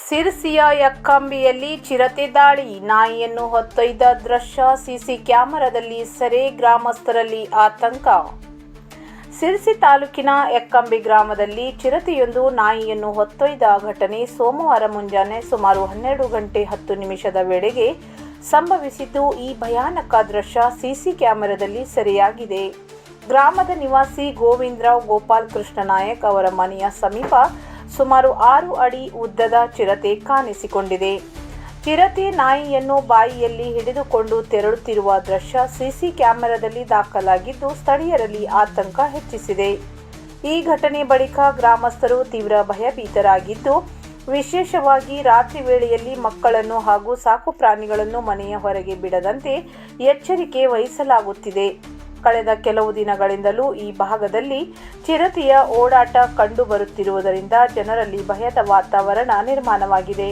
ಸಿರ್ಸಿಯ ಯಕ್ಕಂಬಿಯಲ್ಲಿ ಚಿರತೆ ದಾಳಿ, ನಾಯಿಯನ್ನು ಹೊತ್ತೊಯ್ದ ದೃಶ್ಯ ಸಿಸಿ ಕ್ಯಾಮೆರಾದಲ್ಲಿ ಸೆರೆ, ಗ್ರಾಮಸ್ಥರಲ್ಲಿ ಆತಂಕ. ಸಿರ್ಸಿ ತಾಲೂಕಿನ ಯಕ್ಕಂಬಿ ಗ್ರಾಮದಲ್ಲಿ ಚಿರತೆಯೊಂದು ನಾಯಿಯನ್ನು ಹೊತ್ತೊಯ್ದ ಘಟನೆ ಸೋಮವಾರ ಮುಂಜಾನೆ ಸುಮಾರು 12 ಗಂಟೆ 10 ನಿಮಿಷದ ವೇಳೆಗೆ ಸಂಭವಿಸಿದ್ದು, ಈ ಭಯಾನಕ ದೃಶ್ಯ ಸಿಸಿ ಕ್ಯಾಮೆರಾದಲ್ಲಿ ಸೆರೆಯಾಗಿದೆ. ಗ್ರಾಮದ ನಿವಾಸಿ ಗೋವಿಂದರಾವ್ ಗೋಪಾಲ್ ಕೃಷ್ಣ ನಾಯಕ್ ಅವರ ಮನೆಯ ಸಮೀಪ ಸುಮಾರು 6 ಅಡಿ ಉದ್ದದ ಚಿರತೆ ಕಾಣಿಸಿಕೊಂಡಿದೆ. ಚಿರತೆ ನಾಯಿಯನ್ನು ಬಾಯಿಯಲ್ಲಿ ಹಿಡಿದುಕೊಂಡು ತೆರಳುತ್ತಿರುವ ದೃಶ್ಯ ಸಿಸಿ ಕ್ಯಾಮೆರಾದಲ್ಲಿ ದಾಖಲಾಗಿದ್ದು, ಸ್ಥಳೀಯರಲ್ಲಿ ಆತಂಕ ಹೆಚ್ಚಿಸಿದೆ. ಈ ಘಟನೆ ಬಳಿಕ ಗ್ರಾಮಸ್ಥರು ತೀವ್ರ ಭಯಭೀತರಾಗಿದ್ದು, ವಿಶೇಷವಾಗಿ ರಾತ್ರಿ ವೇಳೆಯಲ್ಲಿ ಮಕ್ಕಳನ್ನು ಹಾಗೂ ಸಾಕು ಪ್ರಾಣಿಗಳನ್ನು ಮನೆಯ ಹೊರಗೆ ಬಿಡದಂತೆ ಎಚ್ಚರಿಕೆ ವಹಿಸಲಾಗುತ್ತಿದೆ. ಕಳೆದ ಕೆಲವು ದಿನಗಳಿಂದಲೂ ಈ ಭಾಗದಲ್ಲಿ ಚಿರತೆಯ ಓಡಾಟ ಕಂಡುಬರುತ್ತಿರುವುದರಿಂದ ಜನರಲ್ಲಿ ಭಯದ ವಾತಾವರಣ ನಿರ್ಮಾಣವಾಗಿದೆ.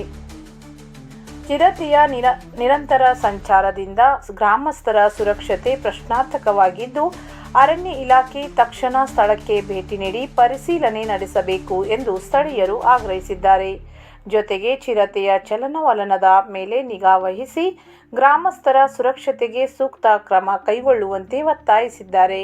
ಚಿರತೆಯ ನಿರಂತರ ಸಂಚಾರದಿಂದ ಗ್ರಾಮಸ್ಥರ ಸುರಕ್ಷತೆ ಪ್ರಶ್ನಾರ್ಥಕವಾಗಿದ್ದು, ಅರಣ್ಯ ಇಲಾಖೆ ತಕ್ಷಣ ಸ್ಥಳಕ್ಕೆ ಭೇಟಿ ನೀಡಿ ಪರಿಶೀಲನೆ ನಡೆಸಬೇಕು ಎಂದು ಸ್ಥಳೀಯರು ಆಗ್ರಹಿಸಿದ್ದಾರೆ. ಜೊತೆಗೆ ಚಿರತೆಯ ಚಲನವಲನದ ಮೇಲೆ ನಿಗಾ ವಹಿಸಿ ಗ್ರಾಮಸ್ಥರ ಸುರಕ್ಷತೆಗೆ ಸೂಕ್ತ ಕ್ರಮ ಕೈಗೊಳ್ಳುವಂತೆ ಒತ್ತಾಯಿಸಿದ್ದಾರೆ.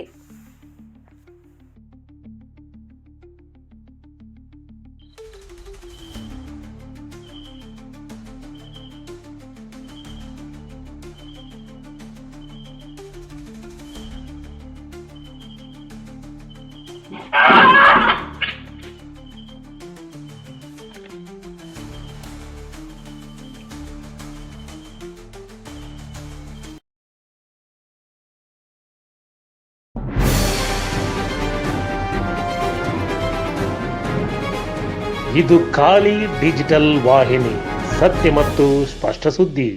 ಇದು ಖಾಲಿ ಡಿಜಿಟಲ್ ವಾಹಿನಿ, ಸತ್ಯ ಮತ್ತು ಸ್ಪಷ್ಟ ಸುದ್ದಿ.